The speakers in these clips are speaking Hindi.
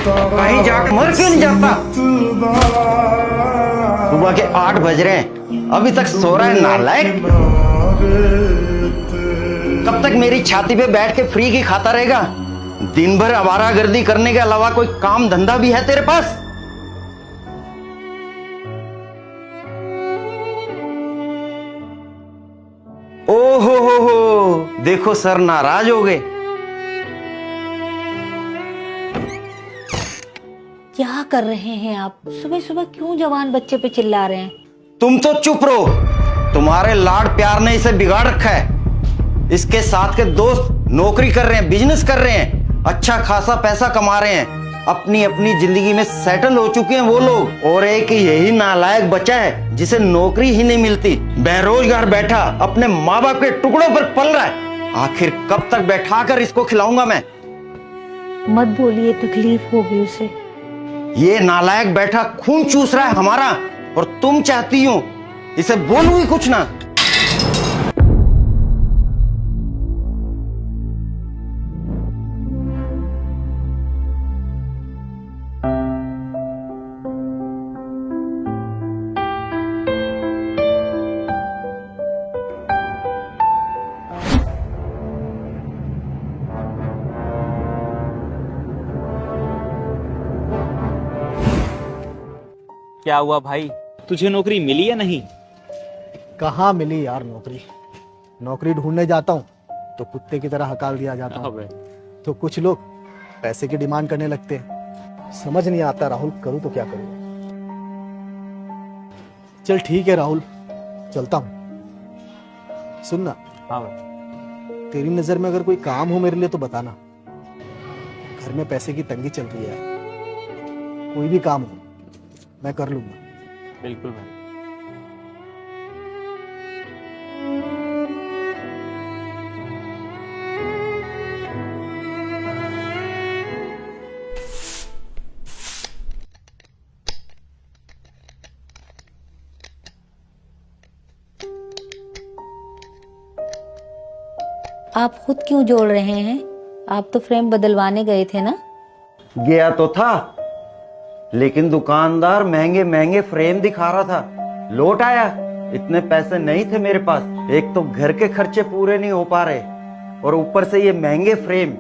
कहीं जाकर मर क्यों नहीं जाता? सुबह के 8 बज रहे हैं, अभी तक सो रहा है नालायक। कब तक मेरी छाती पे बैठ के फ्री की खाता रहेगा? दिन भर आवारागर्दी करने के अलावा कोई काम धंधा भी है तेरे पास? ओहो हो, देखो सर नाराज हो गए। क्या कर रहे हैं आप? सुबह सुबह क्यों जवान बच्चे पे चिल्ला रहे हैं? तुम तो चुप रहो, तुम्हारे लाड प्यार ने इसे बिगाड़ रखा है। इसके साथ के दोस्त नौकरी कर रहे हैं, बिजनेस कर रहे हैं, अच्छा खासा पैसा कमा रहे हैं, अपनी अपनी जिंदगी में सेटल हो चुके हैं वो लोग, और एक यही नालायक बच्चा है जिसे नौकरी ही नहीं मिलती, बेरोजगार बैठा अपने माँ बाप के टुकड़ों पर पल रहा है। आखिर कब तक बैठा कर इसको खिलाऊंगा मैं? मत बोलिए, तकलीफ होगी उसे। ये नालायक बैठा खून चूस रहा है हमारा, और तुम चाहती हो इसे बोलूं ही कुछ ना। क्या हुआ भाई, तुझे नौकरी मिली या नहीं? कहाँ मिली यार नौकरी। नौकरी ढूंढने जाता हूँ तो कुत्ते की तरह हकाल दिया जाता हूँ। तो कुछ लोग पैसे की डिमांड करने लगते हैं। समझ नहीं आता राहुल, करूँ तो क्या करूँ। चल ठीक है राहुल, चलता हूँ। सुन ना, हाँ भाई। तेरी नजर में अगर कोई काम हो मेरे लिए तो बताना। घर में पैसे की तंगी चल रही है, कोई भी काम हो मैं कर लूंगा। बिल्कुल भाई। आप खुद क्यों जोड़ रहे हैं? आप तो फ्रेम बदलवाने गए थे ना? गया तो था, लेकिन दुकानदार महंगे महंगे फ्रेम दिखा रहा था। लौट आया, इतने पैसे नहीं थे मेरे पास। एक तो घर के खर्चे पूरे नहीं हो पा रहे, और ऊपर से ये महंगे फ्रेम।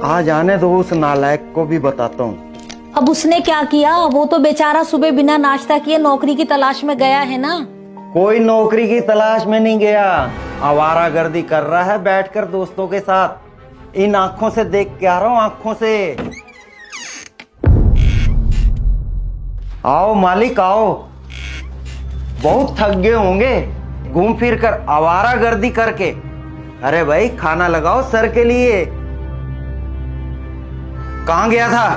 आ जाने दो, उस नालायक को भी बताता हूँ। अब उसने क्या किया? वो तो बेचारा सुबह बिना नाश्ता किए नौकरी की तलाश में गया है ना। कोई नौकरी की तलाश में नहीं गया, आवारागर्दी कर रहा है बैठकर दोस्तों के साथ। इन आंखों से देख के आ रहा हूं, आंखों से। आओ मालिक आओ, बहुत थक गए होंगे घूम फिर कर आवारागर्दी करके। अरे भाई खाना लगाओ सर के लिए। कहां गया था?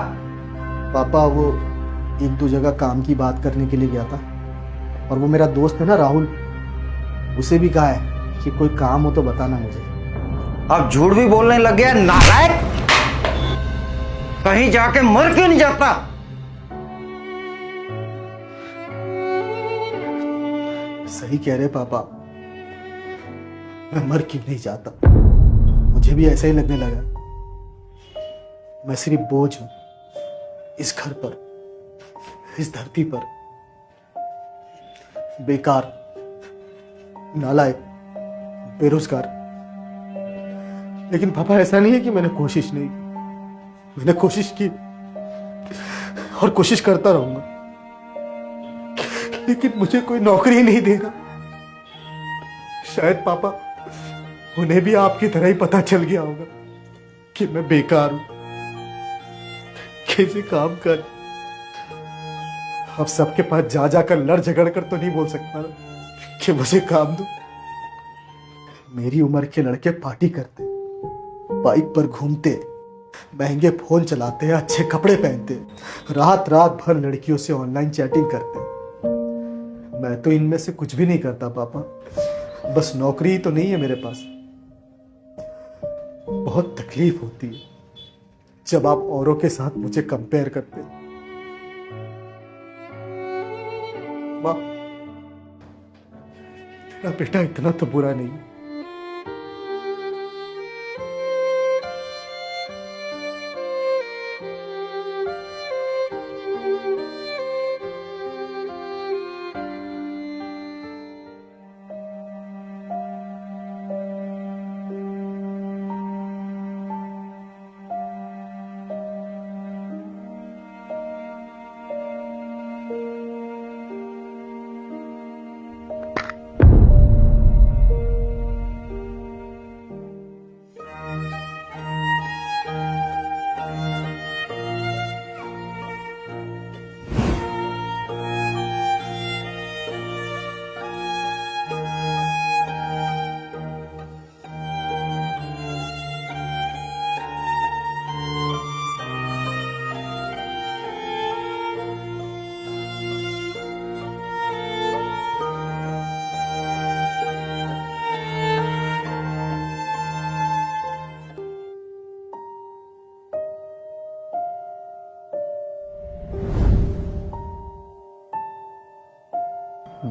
पापा वो एक दो जगह काम की बात करने के लिए गया था, और वो मेरा दोस्त है ना राहुल, उसे भी कहा है कि कोई काम हो तो बताना मुझे। अब झूठ भी बोलने लग गया नालायक। कहीं जाके मर क्यों नहीं जाता? सही कह रहे पापा, मैं मर क्यों नहीं जाता। मुझे भी ऐसा ही लगने लगा। मैं सिर्फ बोझ हूं इस घर पर, इस धरती पर। बेकार, नालायक, बेरोजगार। लेकिन पापा ऐसा नहीं है कि मैंने कोशिश नहीं की। मैंने कोशिश की और कोशिश करता रहूंगा, लेकिन मुझे कोई नौकरी ही नहीं दे रहा। शायद पापा उन्हें भी आपकी तरह ही पता चल गया होगा कि मैं बेकार हूं। कैसे काम कर, अब सबके पास जा जाकर लड़ झगड़ कर तो नहीं बोल सकता कि मुझे काम दो। मेरी उम्र के लड़के पार्टी करते, बाइक पर घूमते, महंगे फोन चलाते हैं, अच्छे कपड़े पहनते, रात रात भर लड़कियों से ऑनलाइन चैटिंग करते। मैं तो इनमें से कुछ भी नहीं करता पापा। बस नौकरी ही तो नहीं है मेरे पास। बहुत तकलीफ होती है जब आप औरों के साथ मुझे कंपेयर करते। माँ, तेरा बेटा इतना तो बुरा नहीं है।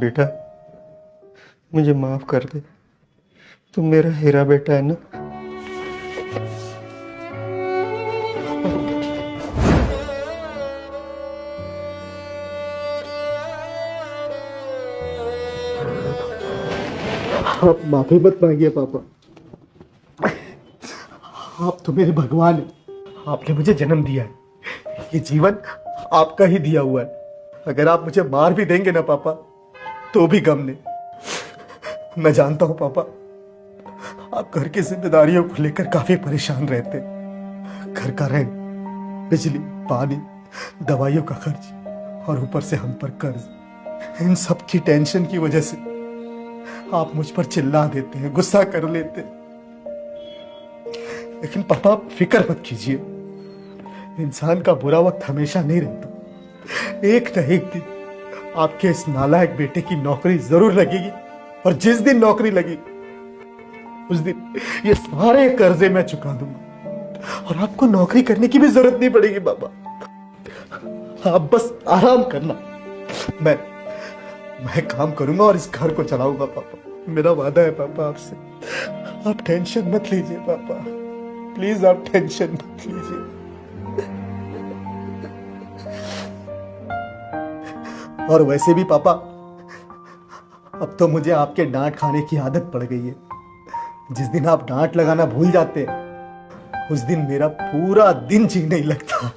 बेटा, मुझे माफ कर दे। तुम मेरा हीरा बेटा है ना। आप माफी मत मांगिए पापा। आप तो मेरे भगवान हैं। आपने मुझे जन्म दिया है। ये जीवन आपका ही दिया हुआ है। अगर आप मुझे मार भी देंगे ना पापा, तो भी गम नहीं। मैं जानता हूं पापा, आप घर की जिम्मेदारियों को लेकर काफी परेशान रहते हैं। घर का रेंट, बिजली, पानी, दवाइयों का खर्च और ऊपर से हम पर कर्ज। इन सब की टेंशन की वजह से आप मुझ पर चिल्ला देते हैं, गुस्सा कर लेते हैं। लेकिन पापा, आप फिक्र मत कीजिए। इंसान का बुरा वक्त हमेशा नहीं रहता। एक न एक दिन आपके इस नालायक बेटे की नौकरी जरूर लगेगी, और जिस दिन नौकरी लगी उस दिन ये सारे कर्जे मैं चुका दूंगा, और आपको नौकरी करने की भी जरूरत नहीं पड़ेगी पापा। आप बस आराम करना। मैं काम करूंगा और इस घर को चलाऊंगा पापा। मेरा वादा है पापा आपसे। आप टेंशन मत लीजिए पापा, प्लीज आप टेंशन मत लीजिए। और वैसे भी पापा, अब तो मुझे आपके डांट खाने की आदत पड़ गई है। जिस दिन आप डांट लगाना भूल जाते हैं, उस दिन मेरा पूरा दिन जी नहीं लगता।